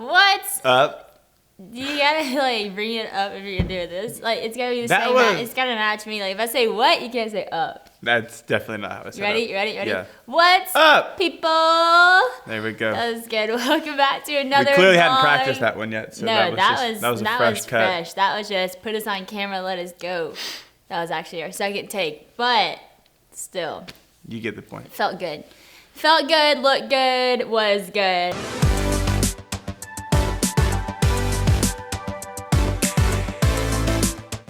What's up? You gotta like bring it up if you're gonna do this. Like it's gotta be the same. It's gotta match me. Like if I say what, you can't say up. That's definitely not how I said Ready? up. You ready? Yeah. What's up, people? There we go. That was good. Welcome back to another. We clearly vlog. hadn't practiced that one yet. So no, that was a fresh cut. Fresh. That was just put us on camera, let us go. That was actually our second take, but still. You get the point. Felt good. Felt good. Looked good. Was good.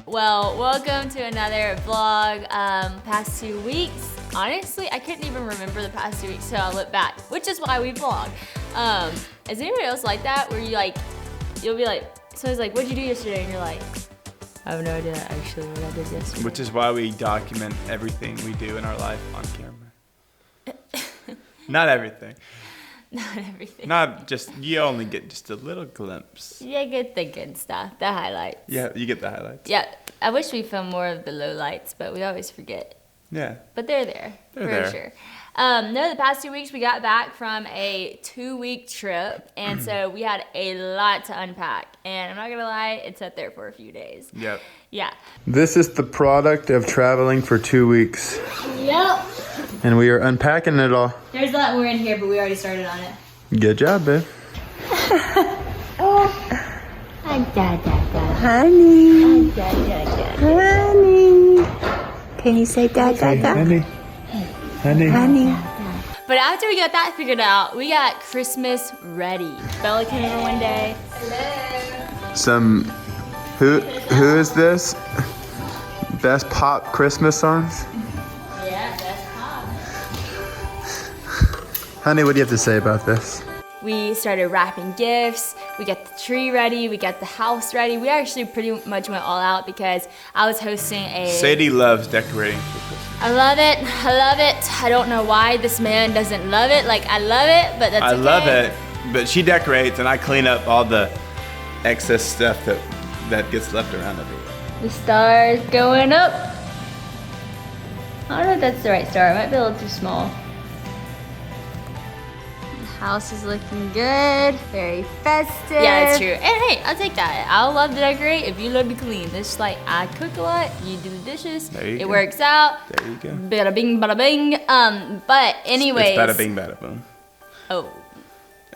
Well, welcome to another vlog. Past 2 weeks, honestly, I couldn't even remember the past 2 weeks, so I look back, which is why we vlog. Is anybody else like that, where you'll be like, someone's like, what'd you do yesterday? And you're like, I have no idea actually what I did yesterday. Which is why we document everything we do in our life on camera. Not everything. Not everything. Not just, you only get just a little glimpse. You get the good stuff, the highlights. Yeah, you get the highlights. Yeah, I wish we filmed more of the lowlights, but we always forget. Yeah. But they're there, for sure. No, the past 2 weeks we got back from a 2-week trip, and so we had a lot to unpack. And I'm not gonna lie, it sat there for a few days. Yep. Yeah. This is the product of traveling for 2 weeks. Yep. And we are unpacking it all. There's a lot more in here, but we already started on it. Good job, babe. Honey. Honey. Can you say da da da? Honey. Honey. Honey. But after we got that figured out, we got Christmas ready. Bella came over one day. Who is this? Best pop Christmas songs? Yeah, that's pop. Honey, what do you have to say about this? We started wrapping gifts, we got the tree ready, we got the house ready. We actually pretty much went all out because I was hosting a... Sadie loves decorating for Christmas. I love it, I love it. I don't know why this man doesn't love it. Like, I love it, but that's okay. I love it, but she decorates and I clean up all the excess stuff that gets left around everywhere. The star's going up. I don't know if that's the right star. It might be a little too small. House is looking good, very festive. Yeah, that's true. And hey, I'll take that. I'll love to decorate if you love to clean. It's just like I cook a lot, you do the dishes. There you go. It works out. There you go. Bada bing, bada bing. But anyways. It's bada bing, bada boom. Oh.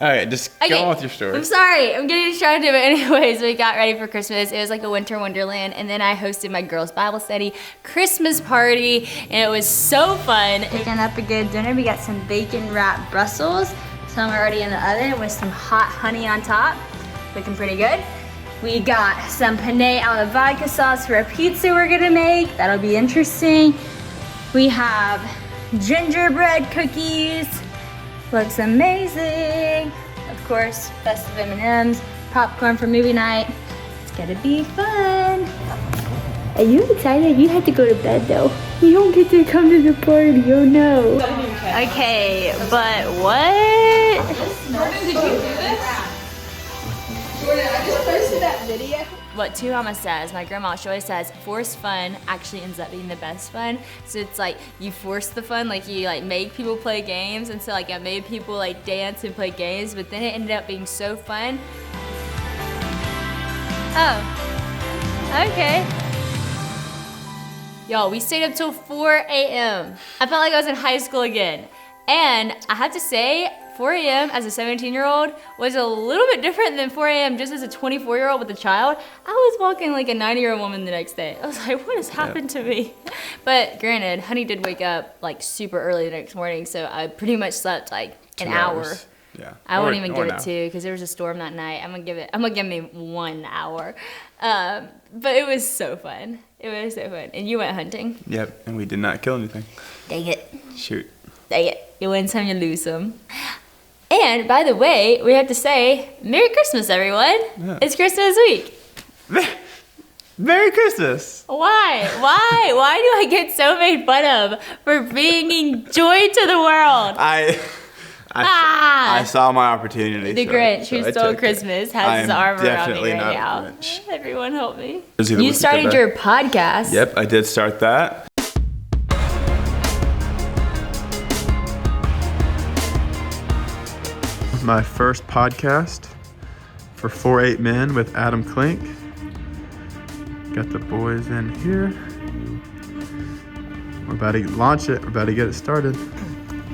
All right, just go on with your story. I'm sorry, I'm getting distracted, but anyways, we got ready for Christmas. It was like a winter wonderland, and then I hosted my girls' Bible study Christmas party, and it was so fun. Picking up a good dinner, we got some bacon wrapped Brussels. Some are already in the oven with some hot honey on top. Looking pretty good. We got some penne alla vodka sauce for a pizza we're gonna make. That'll be interesting. We have gingerbread cookies. Looks amazing. Of course, festive M&Ms, popcorn for movie night. It's gonna be fun. Are you excited? You have to go to bed though. You don't get to come to the party, oh no. Okay, but what? Jordan, did you do this? Jordan, I just posted that video. What Tuhama says, my grandma, she always says, forced fun actually ends up being the best fun. So it's like, you force the fun, like you like make people play games, and so like I made people like dance and play games, but then it ended up being so fun. Oh, okay. Y'all, we stayed up till 4 a.m. I felt like I was in high school again. And I have to say, 4 a.m. as a 17-year-old was a little bit different than 4 a.m. just as a 24-year-old with a child. I was walking like a 90-year-old woman the next day. I was like, what has happened to me? But granted, Honey did wake up like super early the next morning, so I pretty much slept like an hour. Yeah. I won't even give it 2 because there was a storm that night. I'm gonna give me 1 hour. But it was so fun. It was so fun. And you went hunting. Yep, and we did not kill anything. Dang it. Shoot. Dang it. You win some, you lose some. And by the way, we have to say, Merry Christmas, everyone. Yeah. It's Christmas week. Merry Christmas. Why? Why do I get so made fun of for bringing joy to the world? I saw my opportunity. The Grinch who stole Christmas has his arm around me right now. Everyone help me. You started your podcast. Yep, I did start that. My first podcast. for 4-8 Men with Adam Klink. Got the boys in here. We're about to launch it. We're about to get it started.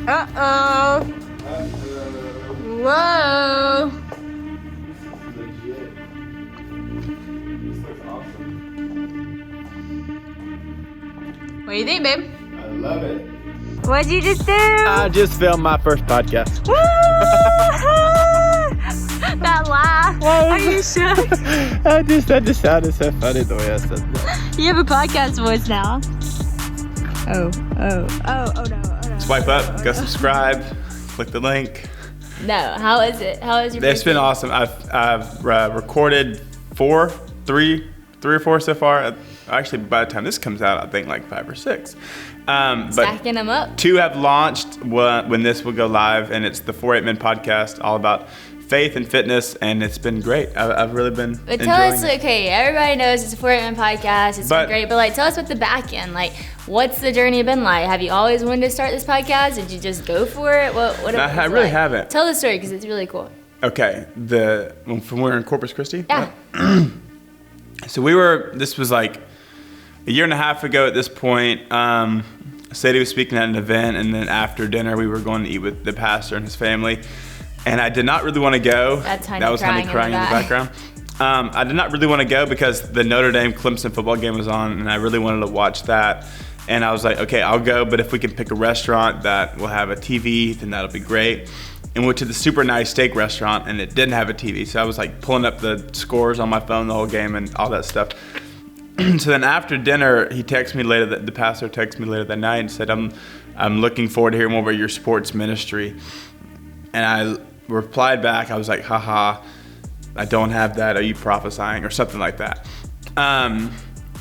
Uh-oh. Whoa. What do you think, babe? I love it. What'd you just do? I just filmed my first podcast. Woo! That laugh. Are you sure? That just sounded so funny the way I said that. You have a podcast voice now. Oh no. Swipe up, go subscribe, click the link. No, how is it? How is your It's been awesome. I've recorded three or four so far. Actually, by the time this comes out, I think like 5 or 6. But stacking them up. 2 have launched when this will go live, and it's the 4-8 Men podcast, all about faith and fitness, and it's been great. I've really been But enjoying tell us, it. okay, everybody knows it's a 4-8 Men podcast. It's been great, but like, tell us what the back end, like, what's the journey been like? Have you always wanted to start this podcast? Did you just go for it? What? I really haven't. Tell the story because it's really cool. Okay, from we were in Corpus Christi. Yeah. So this was like a year and a half ago at this point. Sadie was speaking at an event, and then after dinner we were going to eat with the pastor and his family. And I did not really want to go. That's Honey that was Honey crying in the background. I did not really want to go because the Notre Dame Clemson football game was on, and I really wanted to watch that. And I was like, okay, I'll go, but if we can pick a restaurant that will have a TV, then that'll be great. And went to the super nice steak restaurant, and it didn't have a TV. So I was like pulling up the scores on my phone the whole game and all that stuff. So then after dinner, he texted me later. The pastor texted me later that night and said, "I'm looking forward to hearing more about your sports ministry." And I replied back. I was like, "Haha, I don't have that. Are you prophesying?" or something like that.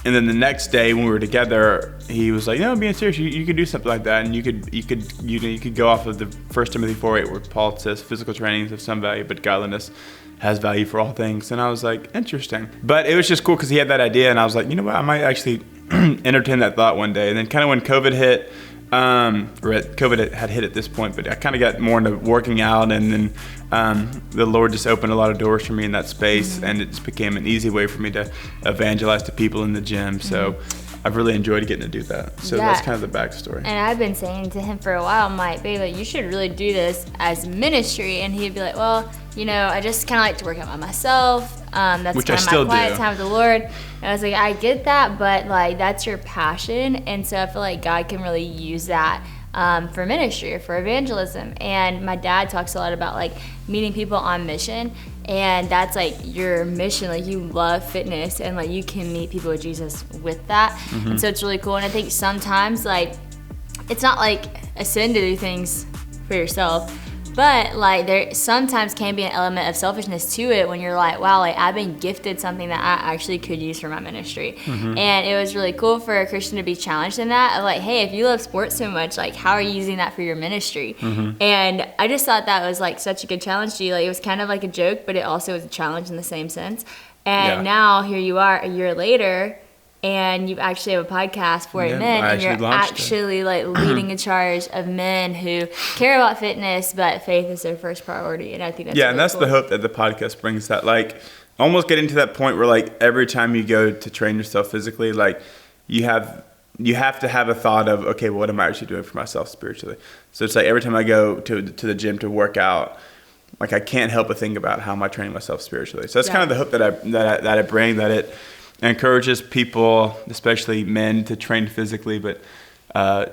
And then the next day when we were together, he was like, "No, being serious, you could do something like that, and you could go off of the 1 Timothy 4:8 where Paul says physical training is of some value, but godliness has value for all things." And I was like, interesting. But it was just cool because he had that idea, and I was like, you know what, I might actually entertain that thought one day. And then kind of when COVID hit, COVID had hit at this point, but I kind of got more into working out, and then the Lord just opened a lot of doors for me in that space, and it just became an easy way for me to evangelize to people in the gym. So I've really enjoyed getting to do that. So that's kind of the backstory. And I've been saying to him for a while, I'm like, babe, like, you should really do this as ministry. And he'd be like, well, you know, I just kind of like to work out by myself. That's Which I kind of still my quiet do. time with the Lord. And I was like, I get that, but like, that's your passion. And so I feel like God can really use that for ministry or for evangelism. And my dad talks a lot about like meeting people on mission. And that's like your mission, like you love fitness and like you can meet people with Jesus with that. And so it's really cool. And I think sometimes like, it's not like a sin to do things for yourself, but like there sometimes can be an element of selfishness to it when you're like, wow, like I've been gifted something that I actually could use for my ministry. And it was really cool for a Christian to be challenged in that of like, hey, if you love sports so much, like how are you using that for your ministry? And I just thought that was like such a good challenge to you. Like it was kind of like a joke, but it also was a challenge in the same sense. And now here you are a year later, and you actually have a podcast for men, and you're actually like leading a charge of men who care about fitness, but faith is their first priority. And I think that's really and that's cool. the hope that the podcast brings, that like almost getting to that point where like every time you go to train yourself physically, like you have to have a thought of, okay, what am I actually doing for myself spiritually? So it's like every time I go to the gym to work out, like I can't help but think about how am I training myself spiritually. So that's kind of the hope that I bring, that it encourages people, especially men, to train physically, but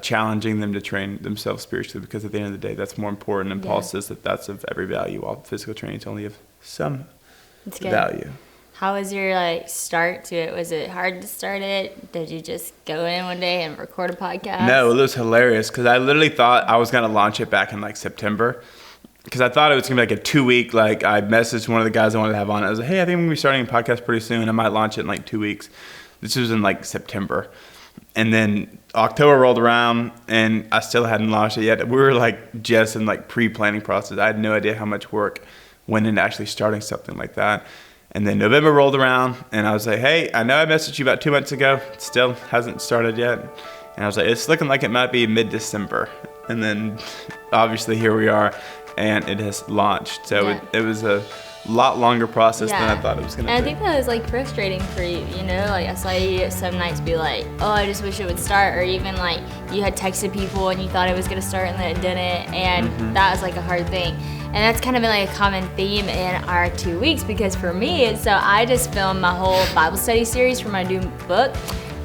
challenging them to train themselves spiritually, because at the end of the day, that's more important. And Paul says that that's of every value, while physical training is only of some value. How was your like start to it? Was it hard to start it? Did you just go in one day and record a podcast? No, it was hilarious because I literally thought I was going to launch it back in like September. Because I thought it was going to be like a 2-week, like I messaged one of the guys I wanted to have on. I was like, hey, I think I'm going to be starting a podcast pretty soon. I might launch it in like 2 weeks. This was in like September. And then October rolled around and I still hadn't launched it yet. We were like just in like pre-planning process. I had no idea how much work went into actually starting something like that. And then November rolled around and I was like, hey, I know I messaged you about 2 months ago. It still hasn't started yet. And I was like, it's looking like it might be mid-December. And then obviously here we are. And it has launched. So it was a lot longer process than I thought it was gonna and be. I think that was like frustrating for you, you know? Like I saw you some nights be like, oh, I just wish it would start, or even like you had texted people and you thought it was gonna start and then it didn't, and that was like a hard thing. And that's kind of been like a common theme in our 2 weeks, because for me, so I just filmed my whole Bible study series for my new book,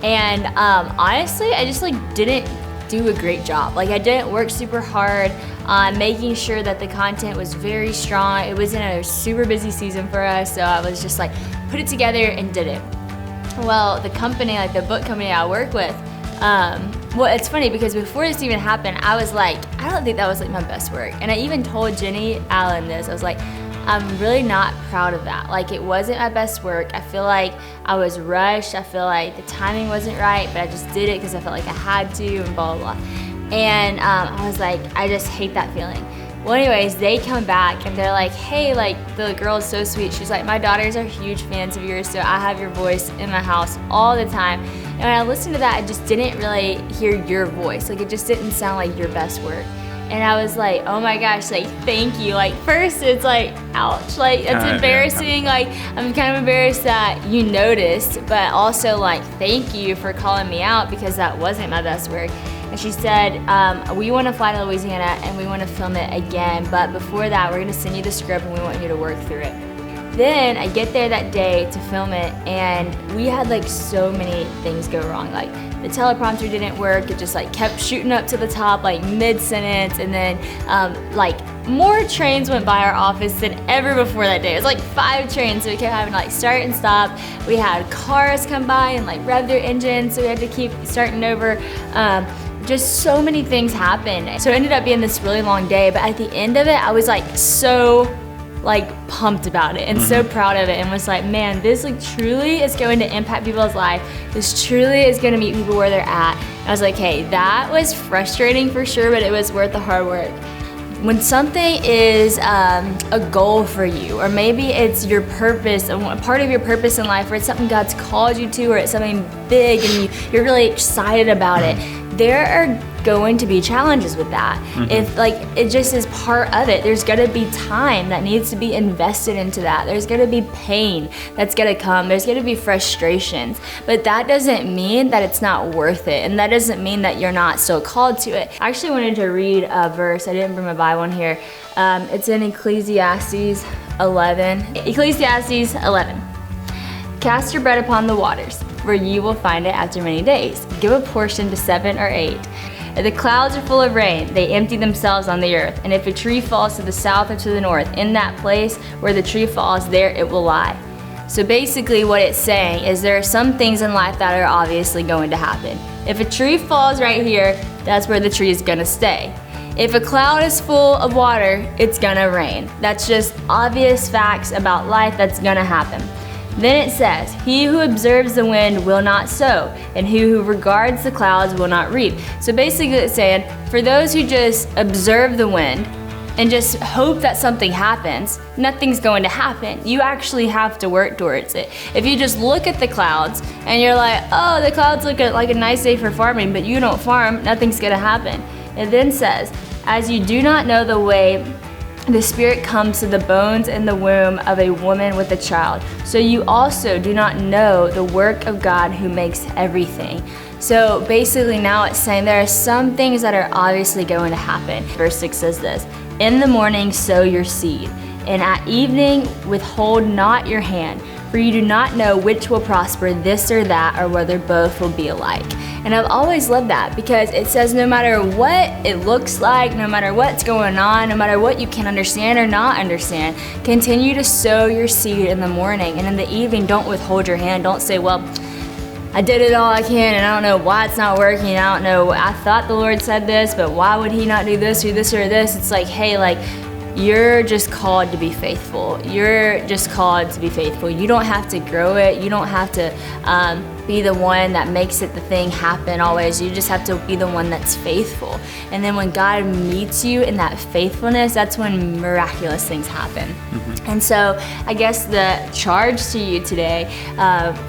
and honestly, I just like didn't do a great job. Like I didn't work super hard on making sure that the content was very strong. It was in a super busy season for us, so I was just like, put it together and did it. Well, the company, like the book company I work with, well, it's funny because before this even happened, I was like, I don't think that was like my best work. And I even told Jenny Allen this. I was like, I'm really not proud of that. Like it wasn't my best work. I feel like I was rushed. I feel like the timing wasn't right, but I just did it because I felt like I had to and blah, blah, blah. And I was like, I just hate that feeling. Well, anyways, they come back and they're like, hey, like the girl is so sweet. She's like, my daughters are huge fans of yours, so I have your voice in my house all the time. And when I listened to that, I just didn't really hear your voice. Like it just didn't sound like your best work. And I was like, oh my gosh, like thank you. Like first it's like, ouch, like that's embarrassing. Like I'm kind of embarrassed that you noticed, but also like thank you for calling me out because that wasn't my best work. And she said, we want to fly to Louisiana and we want to film it again, but before that we're gonna send you the script and we want you to work through it. Then I get there that day to film it, and we had like so many things go wrong. Like the teleprompter didn't work, it just like kept shooting up to the top like mid-sentence, and then like more trains went by our office than ever before that day. It was like 5 trains, so we kept having to like start and stop. We had cars come by and like rev their engines, so we had to keep starting over. Just so many things happened. So it ended up being this really long day, but at the end of it, I was like so like pumped about it and so proud of it, and was like, man, this like truly is going to impact people's life. This truly is going to meet people where they're at. And I was like, hey, that was frustrating for sure, but it was worth the hard work. When something is a goal for you, or maybe it's your purpose, a part of your purpose in life, or it's something God's called you to, or it's something big and you're really excited about it, there are going to be challenges with that. If like it just is part of it, there's gonna be time that needs to be invested into that. There's gonna be pain that's gonna come. There's gonna be frustrations, but that doesn't mean that it's not worth it, and that doesn't mean that you're not still called to it. I actually wanted to read a verse. I didn't bring my Bible in here. It's in Ecclesiastes 11. Ecclesiastes 11. Cast your bread upon the waters, where you will find it after many days. Give a portion to 7 or 8. If the clouds are full of rain, they empty themselves on the earth. And if a tree falls to the south or to the north, in that place where the tree falls, there it will lie. So basically what it's saying is there are some things in life that are obviously going to happen. If a tree falls right here, that's where the tree is gonna stay. If a cloud is full of water, it's gonna rain. That's just obvious facts about life that's gonna happen. Then it says, he who observes the wind will not sow, and he who regards the clouds will not reap. So basically it's saying, for those who just observe the wind and just hope that something happens, nothing's going to happen. You actually have to work towards it. If you just look at the clouds and you're like, oh, the clouds look like a nice day for farming, but you don't farm, nothing's gonna happen. It then says, as you do not know the way the Spirit comes to the bones in the womb of a woman with a child, so you also do not know the work of God who makes everything. So basically now it's saying there are some things that are obviously going to happen. Verse 6 says this, in the morning sow your seed, and at evening withhold not your hand, for you do not know which will prosper, this or that, or whether both will be alike. And I've always loved that because it says no matter what it looks like, no matter what's going on, no matter what you can understand or not understand, continue to sow your seed in the morning, and in the evening don't withhold your hand. Don't say, well, I did it all I can and I don't know why it's not working. I don't know, I thought the Lord said this, but why would he not do this or this or this? It's like, hey, like, you're just called to be faithful. You're just called to be faithful. You don't have to grow it. You don't have to be the one that makes it the thing happen always. You just have to be the one that's faithful. And then when God meets you in that faithfulness, that's when miraculous things happen. And so I guess the charge to you today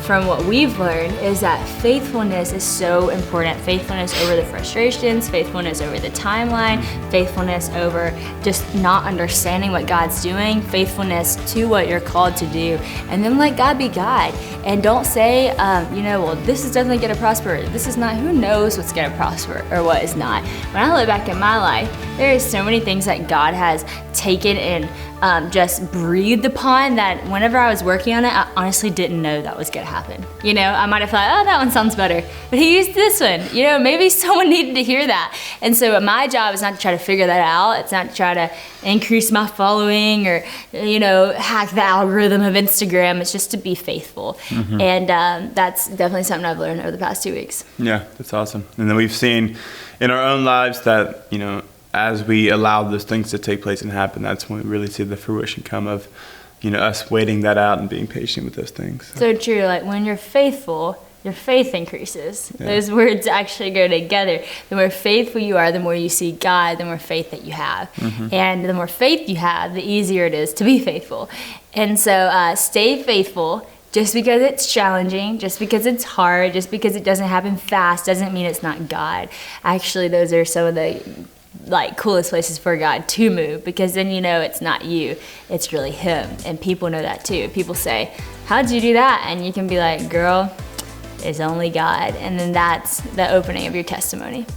from what we've learned is that faithfulness is so important. Faithfulness over the frustrations, faithfulness over the timeline, faithfulness over just not understanding what God's doing, faithfulness to what you're called to do. And then let God be God. And don't say, well, this is definitely gonna prosper. This is not, who knows what's gonna prosper or what is not. When I look back at my life, there is so many things that God has taken and just breathed upon that whenever I was working on it, I honestly didn't know that was gonna happen. I might have thought, oh, that one sounds better, but he used this one. Maybe someone needed to hear that. And so my job is not to try to figure that out. It's not to try to increase my following or, hack the algorithm of Instagram. It's just to be faithful. And that's definitely something I've learned over the past 2 weeks. Yeah, that's awesome. And then we've seen in our own lives that, as we allow those things to take place and happen, that's when we really see the fruition come of, us waiting that out and being patient with those things. So true. Like when you're faithful, your faith increases. Yeah. Those words actually go together. The more faithful you are, the more you see God, the more faith that you have. And the more faith you have, the easier it is to be faithful. And so stay faithful. Just because it's challenging, just because it's hard, just because it doesn't happen fast doesn't mean it's not God. Actually, those are some of the coolest places for God to move, because then it's not you, it's really him. And people know that too. People say, how'd you do that? And you can be like, girl, it's only God. And then that's the opening of your testimony.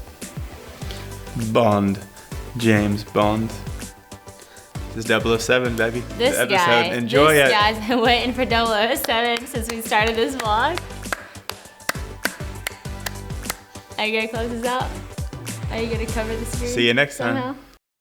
Bond. James Bond. This is 007, baby. This episode. Guy, Enjoy this it. guy's been waiting for 007 since we started this vlog. Are you gonna close this out? Are you gonna cover the screen? See you next time. Somehow?